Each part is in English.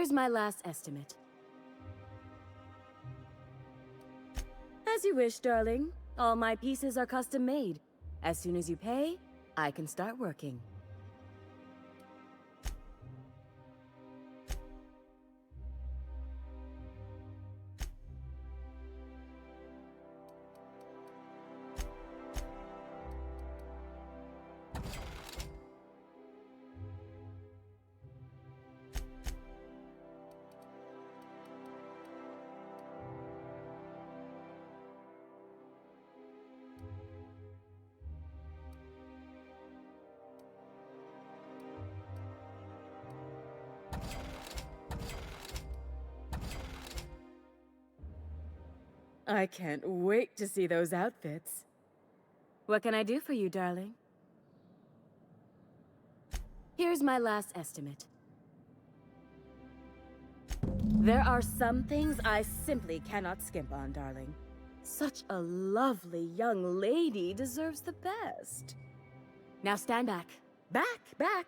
Here's my last estimate. As you wish, darling. All my pieces are custom made. As soon as you pay, I can start working. I can't wait to see those outfits. What can I do for you, darling? Here's my last estimate. There are some things I simply cannot skimp on, darling. Such a lovely young lady deserves the best. Now stand back. Back!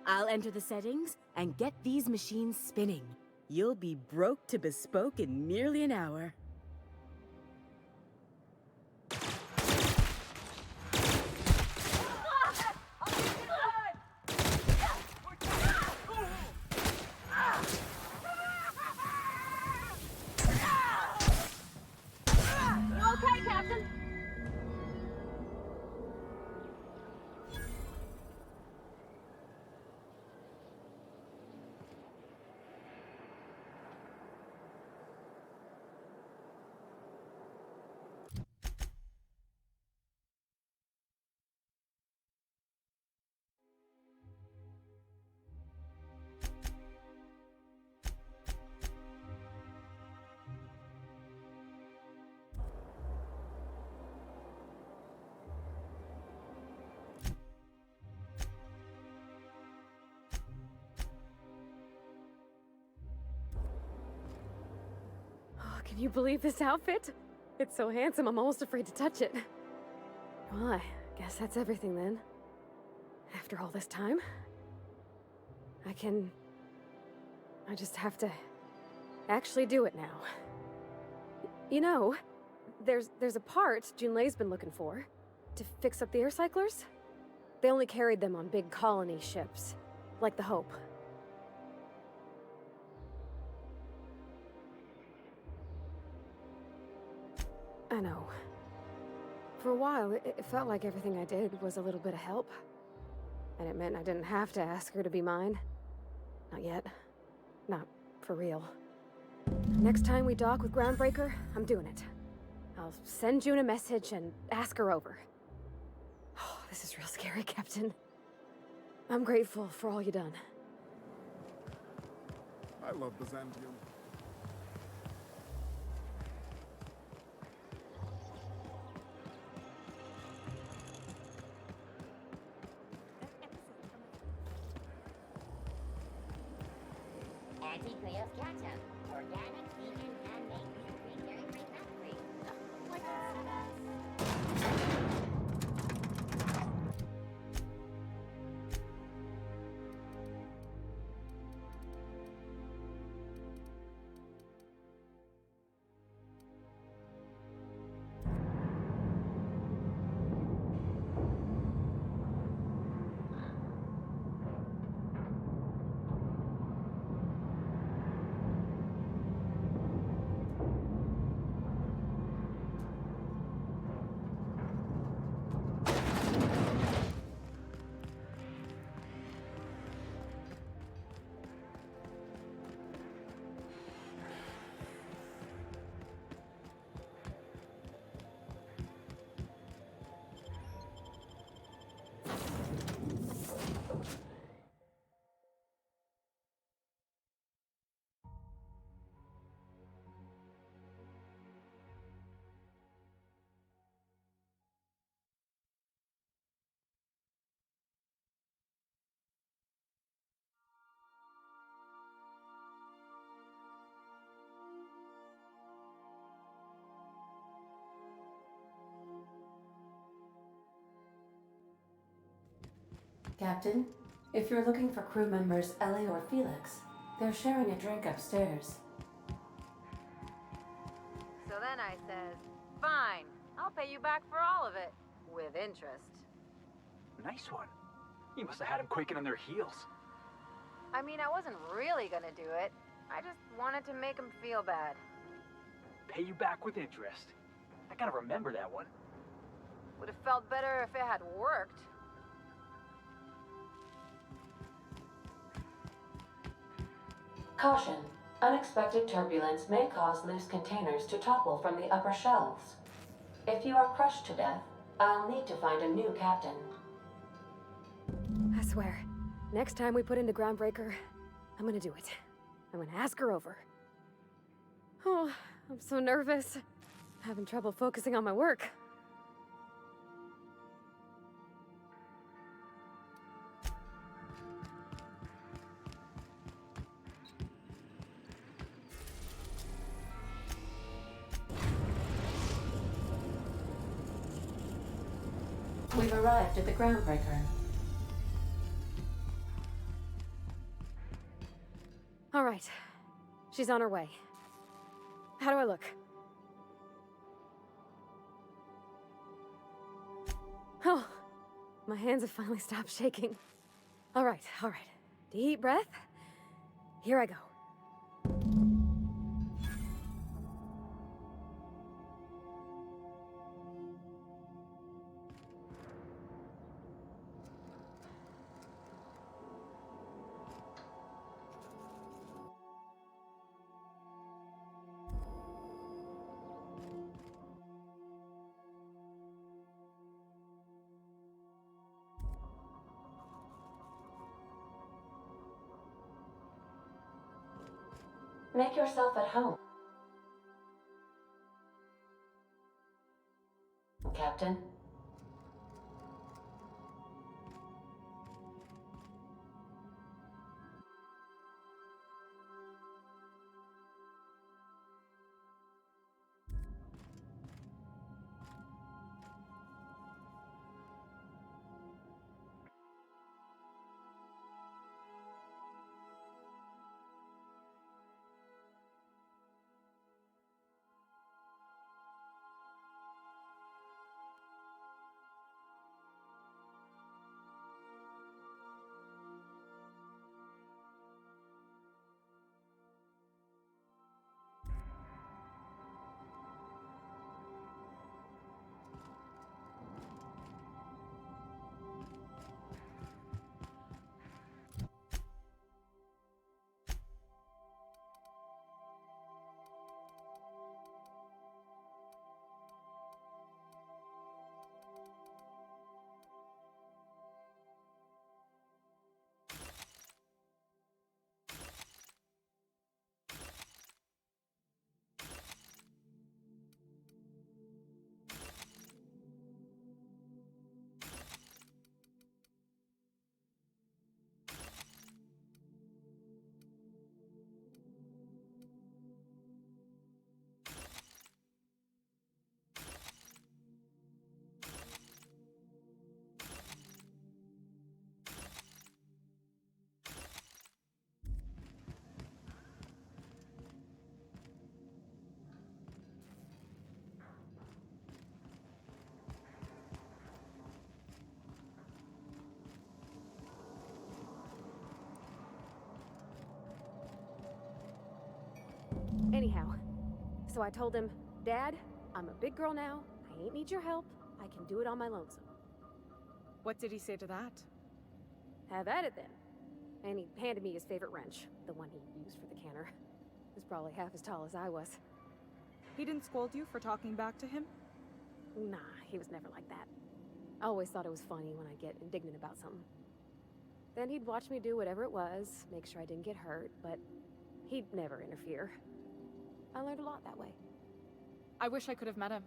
I'll enter the settings and get these machines spinning. You'll be broke to bespoke in merely an hour. Okay, Captain. Oh, can you believe this outfit? It's so handsome, I'm almost afraid to touch it. Well, I guess that's everything then. After all this time, I just have to actually do it now. You know, there's a part Junlei's been looking for to fix up the air cyclers. They only carried them on big colony ships, like the Hope. I know. For a while, it felt like everything I did was a little bit of help. And it meant I didn't have to ask her to be mine. Not yet. Not for real. Next time we dock with Groundbreaker, I'm doing it. I'll send June a message and ask her over. Oh, this is real scary, Captain. I'm grateful for all you done. I love Byzantium. Anti-Grillos ketchup. Organic, vegan, handmade, gluten-free, dairy-free, fat-free. Like Captain, if you're looking for crew members Ellie or Felix, They're sharing a drink upstairs. So then I says, fine, I'll pay you back for all of it. With interest. Nice one. You must have had them quaking on their heels. I mean, I wasn't really gonna do it. I just wanted to make him feel bad. Pay you back with interest. I gotta remember that one. Would have felt better if it had worked. Caution. Unexpected turbulence may cause loose containers to topple from the upper shelves. If you are crushed to death, I'll need to find a new captain. I swear, next time we put into Groundbreaker, I'm gonna do it. I'm gonna ask her over. Oh, I'm so nervous. Having trouble focusing on my work. We've arrived at the Groundbreaker. All right. She's on her way. How do I look? Oh, my hands have finally stopped shaking. All right, all right. Deep breath. Here I go. Make yourself at home. Captain? Anyhow, so I told him, Dad, I'm a big girl now. I ain't need your help. I can do it on my lonesome. What did he say to that? Have at it then. And he handed me his favorite wrench, the one he used for the canner. He was probably half as tall as I was. He didn't scold you for talking back to him? Nah, he was never like that. I always thought it was funny when I get indignant about something. Then he'd watch me do whatever it was, make sure I didn't get hurt, but he'd never interfere. I learned a lot that way. I wish I could have met him.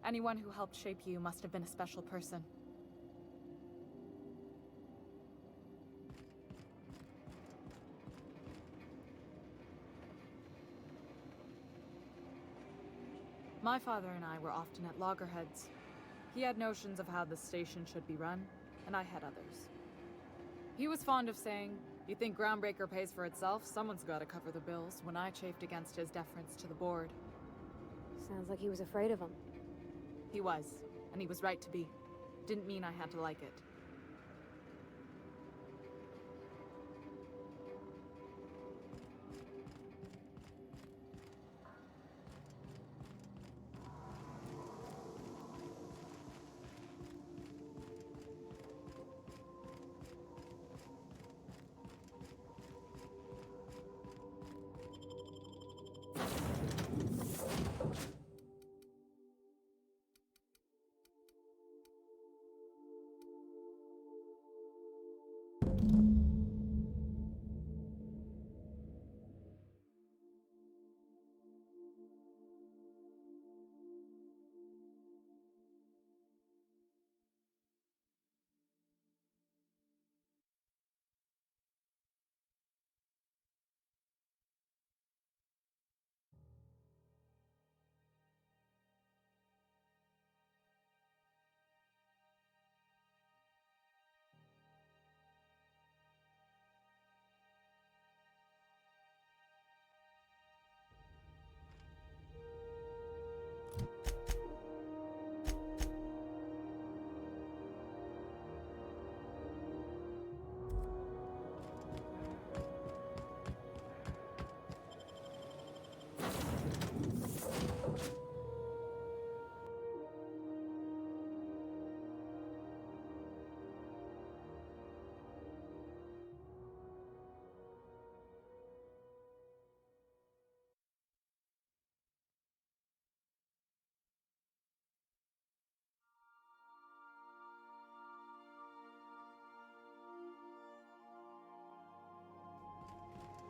Anyone who helped shape you must have been a special person. My father and I were often at loggerheads. He had notions of how the station should be run, and I had others. He was fond of saying, You think Groundbreaker pays for itself? Someone's gotta cover the bills when I chafed against his deference to the board. Sounds like he was afraid of him. He was, and he was right to be. Didn't mean I had to like it.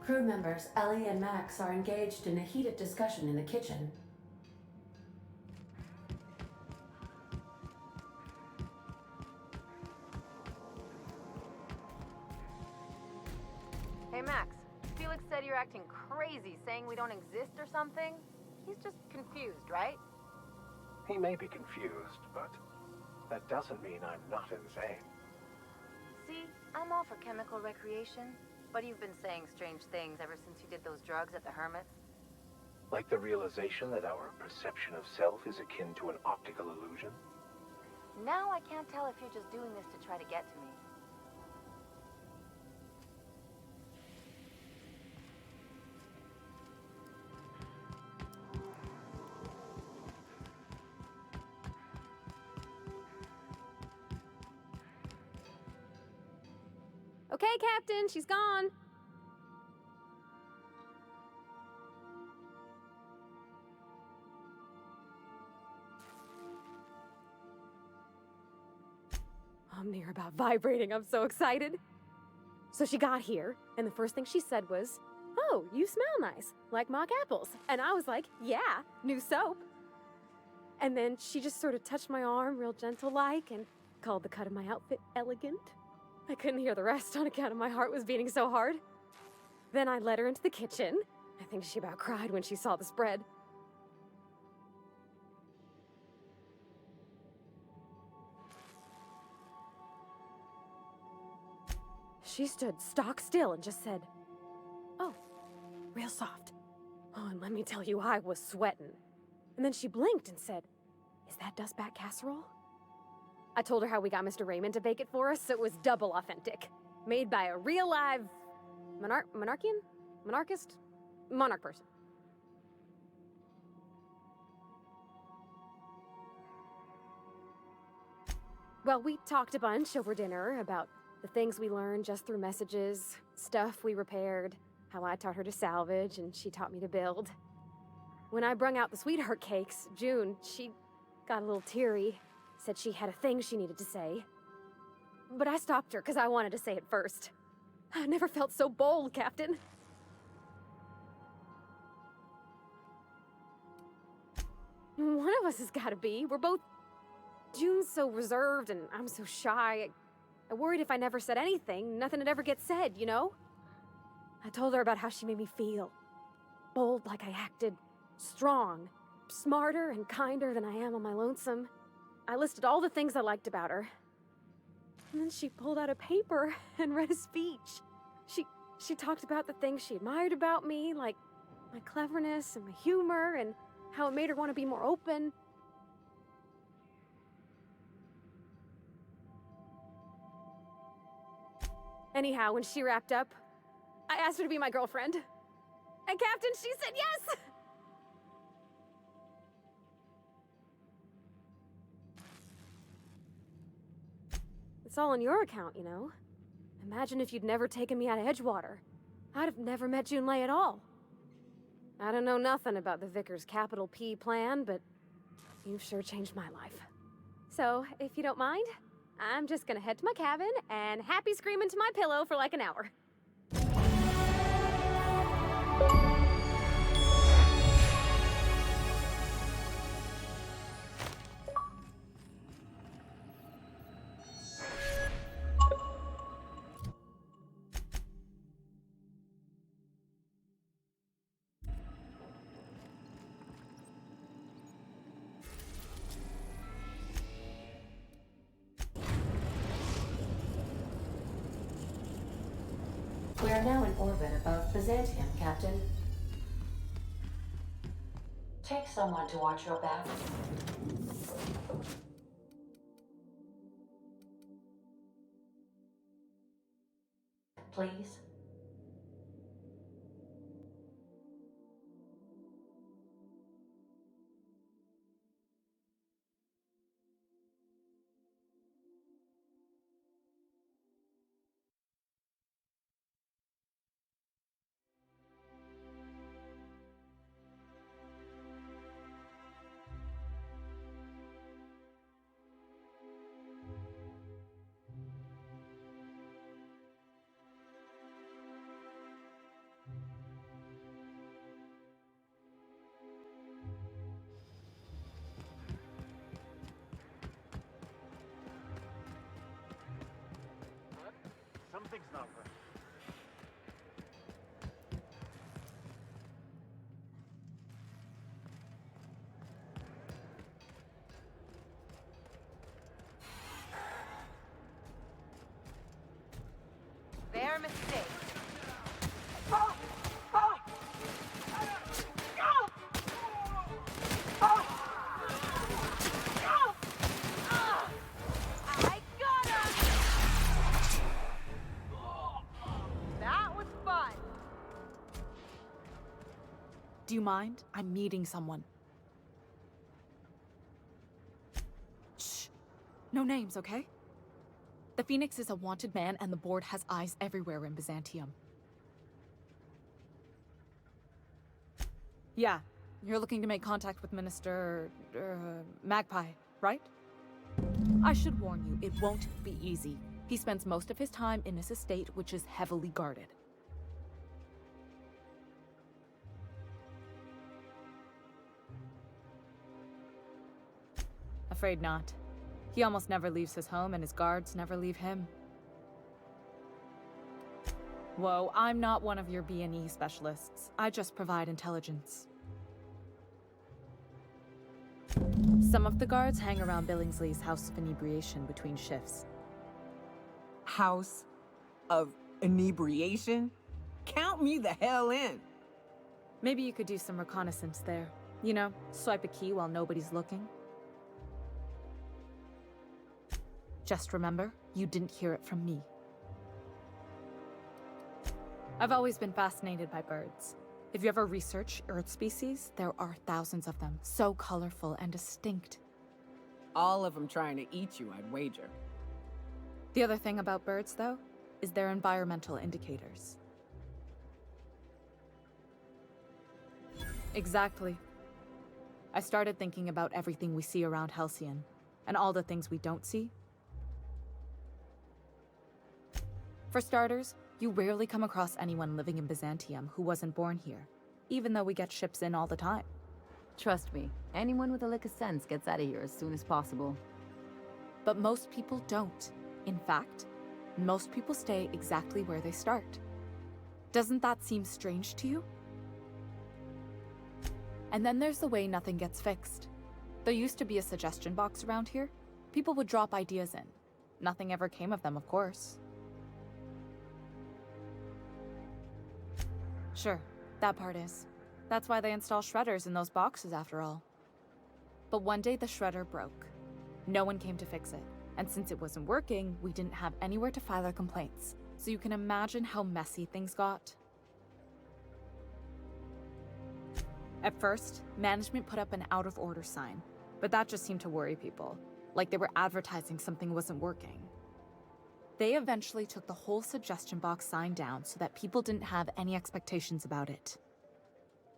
Crew members Ellie and Max are engaged in a heated discussion in the kitchen. Hey Max, Felix said you're acting crazy, saying we don't exist or something. He's just confused, right? He may be confused, but that doesn't mean I'm not insane. See, I'm all for chemical recreation, but you've been saying strange things ever since you did those drugs at the Hermit's. Like the realization that our perception of self is akin to an optical illusion. Now I can't tell if you're just doing this to try to get to me. Okay, Captain, she's gone. I'm near about vibrating. I'm so excited. So she got here, and the first thing she said was, "Oh, you smell nice, like mock apples." And I was like, "Yeah, new soap." And then she just sort of touched my arm real gentle-like and called the cut of my outfit elegant. I couldn't hear the rest on account of my heart was beating so hard. Then I led her into the kitchen. I think she about cried when she saw the spread. She stood stock still and just said, "Oh, real soft." Oh, and let me tell you, I was sweating. And then she blinked and said, "Is that dustback casserole?" I told her how we got Mr. Raymond to bake it for us, so it was double authentic. Made by a real live monarch person. Well, we talked a bunch over dinner about the things we learned just through messages, stuff we repaired, how I taught her to salvage and she taught me to build. When I brung out the sweetheart cakes, June, she got a little teary, said she had a thing she needed to say. But I stopped her because I wanted to say it first. I never felt so bold, Captain. One of us has got to be. We're both... June's so reserved and I'm so shy. I worried if I never said anything, nothing would ever get said, you know? I told her about how she made me feel. Bold like I acted. Strong. Smarter and kinder than I am on my lonesome. I listed all the things I liked about her. And then she pulled out a paper and read a speech. She talked about the things she admired about me, like my cleverness and my humor, and how it made her want to be more open. Anyhow, when she wrapped up, I asked her to be my girlfriend. And Captain, she said yes! It's all on your account, you know? Imagine if you'd never taken me out of Edgewater. I'd have never met Junlei at all. I don't know nothing about the Vicar's capital P plan, but you've sure changed my life. So, if you don't mind, I'm just gonna head to my cabin and happy scream into my pillow for like an hour. We are now in orbit above Byzantium, Captain. Take someone to watch your back. Please. Something's not right. Their mistake. I got him! That was fun. Do you mind? I'm meeting someone. Shh. No names, okay? The Phoenix is a wanted man, and the board has eyes everywhere in Byzantium. Yeah, you're looking to make contact with Minister... Magpie, right? I should warn you, it won't be easy. He spends most of his time in his estate, which is heavily guarded. Afraid not. He almost never leaves his home, and his guards never leave him. Whoa, I'm not one of your B&E specialists. I just provide intelligence. Some of the guards hang around Billingsley's House of Inebriation between shifts. House of Inebriation? Count me the hell in. Maybe you could do some reconnaissance there. You know, swipe a key while nobody's looking. Just remember, you didn't hear it from me. I've always been fascinated by birds. If you ever research Earth species, there are thousands of them, so colorful and distinct. All of them trying to eat you, I'd wager. The other thing about birds, though, is their environmental indicators. Exactly. I started thinking about everything we see around Halcyon, and all the things we don't see. For starters, you rarely come across anyone living in Byzantium who wasn't born here, even though we get ships in all the time. Trust me, anyone with a lick of sense gets out of here as soon as possible. But most people don't. In fact, most people stay exactly where they start. Doesn't that seem strange to you? And then there's the way nothing gets fixed. There used to be a suggestion box around here. People would drop ideas in. Nothing ever came of them, of course. Sure, that part is. That's why they install shredders in those boxes after all. But one day the shredder broke. No one came to fix it. And since it wasn't working, we didn't have anywhere to file our complaints. So you can imagine how messy things got. At first, management put up an out of order sign, but that just seemed to worry people, like they were advertising something wasn't working. They eventually took the whole suggestion box sign down so that people didn't have any expectations about it.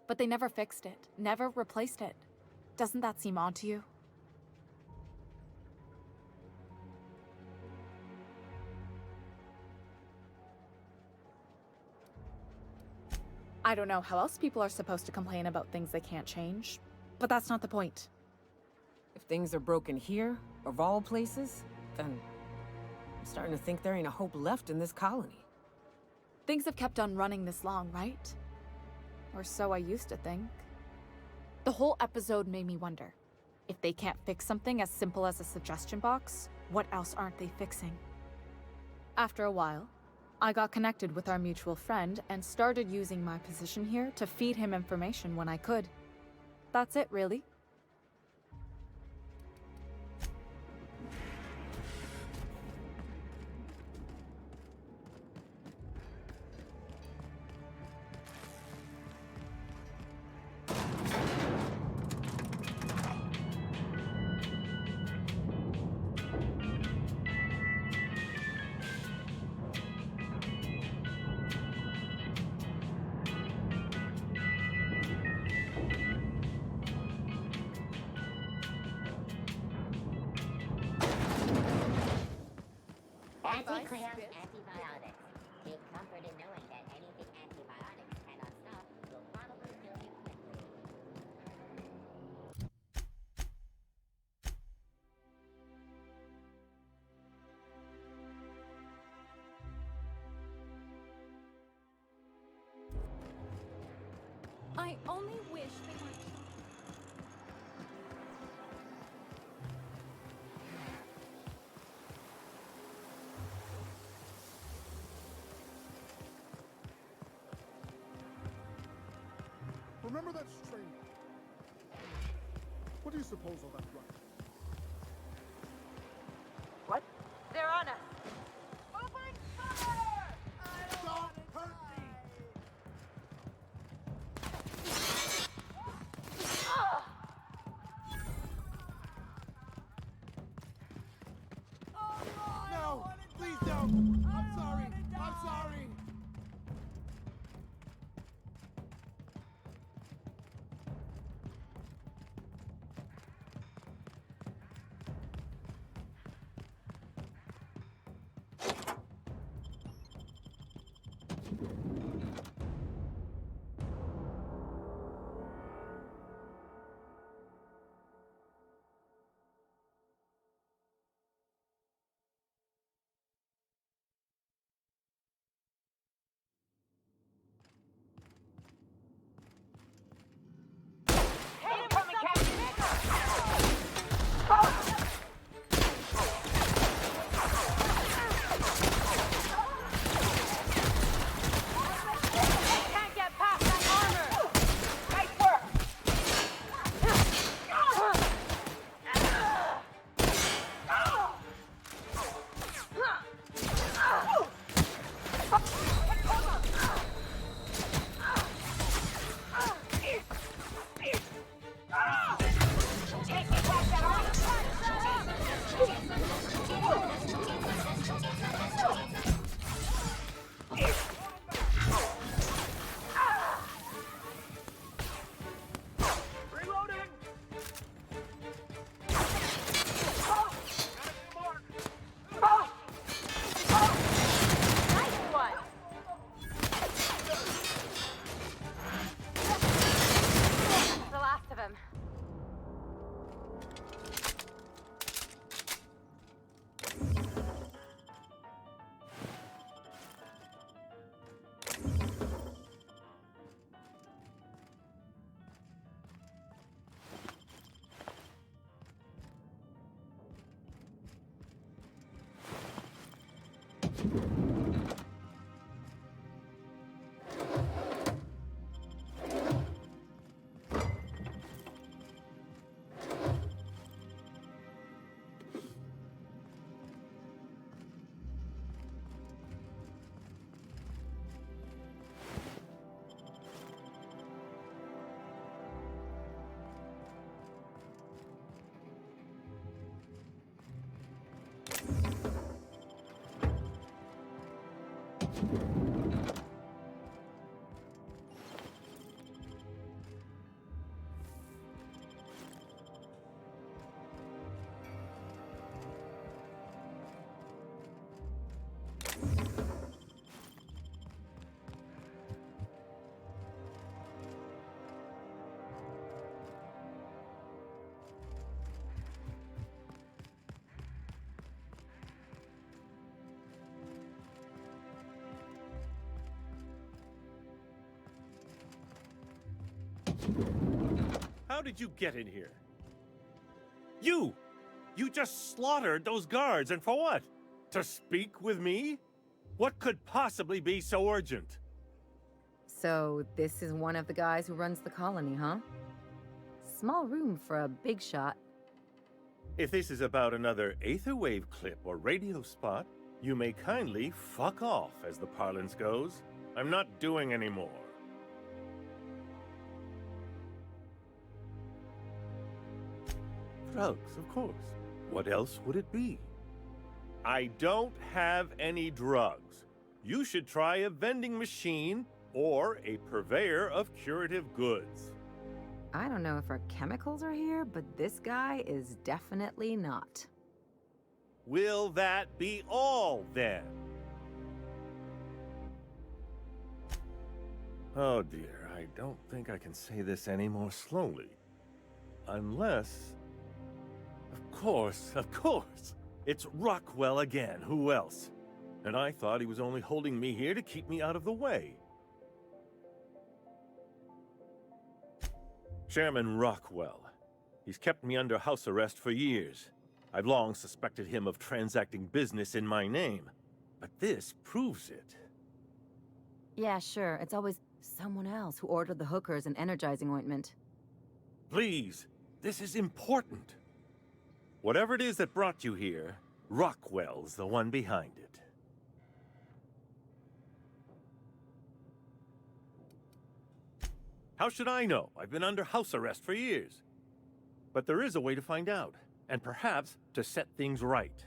But they never fixed it, never replaced it. Doesn't that seem odd to you? I don't know how else people are supposed to complain about things they can't change, but that's not the point. If things are broken here, of all places, then I'm starting to think there ain't a hope left in this colony. Things have kept on running this long, right? Or so I used to think. The whole episode made me wonder, if they can't fix something as simple as a suggestion box, what else aren't they fixing? After a while, I got connected with our mutual friend and started using my position here to feed him information when I could. That's it, really. Anti-Creon's antibiotics. Take comfort in knowing that anything antibiotics cannot stop will probably kill you quickly. I only wish they weren't. Remember that stranger? What do you suppose all that right? What? They're on us. Don't hurt me! No! Please don't! I'm sorry! I'm sorry! How did you get in here? You! You just slaughtered those guards, and for what? To speak with me? What could possibly be so urgent? So, this is one of the guys who runs the colony, huh? Small room for a big shot. If this is about another Aetherwave clip or radio spot, you may kindly fuck off, as the parlance goes. I'm not doing any more. Drugs, of course. What else would it be? I don't have any drugs. You should try a vending machine or a purveyor of curative goods. I don't know if our chemicals are here, but this guy is definitely not. Will that be all, then? Oh dear, I don't think I can say this any more slowly. Unless... Of course! It's Rockwell again, who else? And I thought he was only holding me here to keep me out of the way. Chairman Rockwell. He's kept me under house arrest for years. I've long suspected him of transacting business in my name. But this proves it. Yeah, sure. It's always someone else who ordered the hookers and energizing ointment. Please, this is important. Whatever it is that brought you here, Rockwell's the one behind it. How should I know? I've been under house arrest for years. But there is a way to find out, and perhaps to set things right.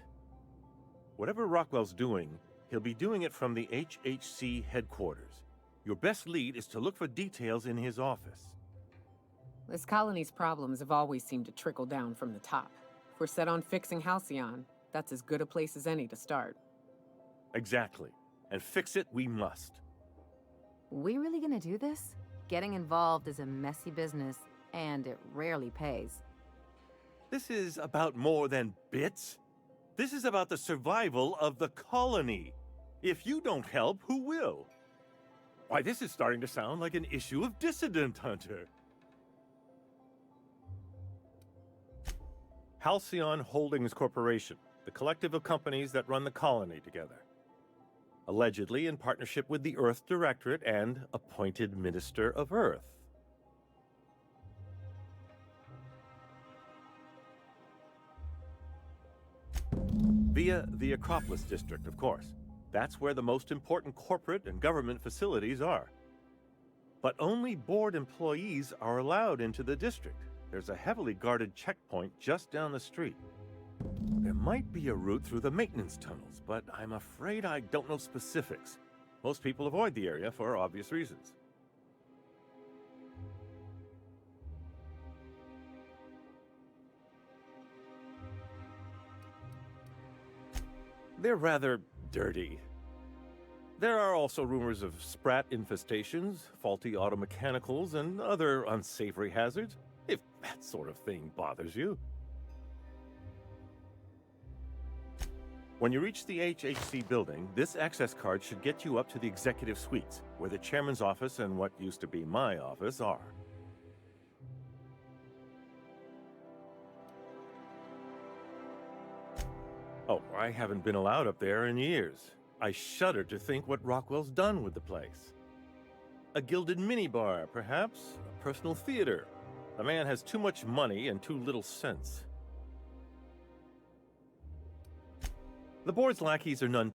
Whatever Rockwell's doing, he'll be doing it from the HHC headquarters. Your best lead is to look for details in his office. This colony's problems have always seemed to trickle down from the top. If we're set on fixing Halcyon, that's as good a place as any to start. Exactly. And fix it we must. We really gonna do this? Getting involved is a messy business, and it rarely pays. This is about more than bits. This is about the survival of the colony. If you don't help, who will? Why, this is starting to sound like an issue of Dissident Hunter. Halcyon Holdings Corporation, the collective of companies that run the colony together. Allegedly in partnership with the Earth Directorate and appointed Minister of Earth. Via the Acropolis District, of course. That's where the most important corporate and government facilities are. But only board employees are allowed into the district. There's a heavily guarded checkpoint just down the street. There might be a route through the maintenance tunnels, but I'm afraid I don't know specifics. Most people avoid the area for obvious reasons. They're rather dirty. There are also rumors of sprat infestations, faulty automechanicals, and other unsavory hazards, if that sort of thing bothers you. When you reach the HHC building, this access card should get you up to the executive suites, where the chairman's office and what used to be my office are. Oh, I haven't been allowed up there in years. I shudder to think what Rockwell's done with the place. A gilded minibar, perhaps? A personal theater. The man has too much money and too little sense. The board's lackeys are none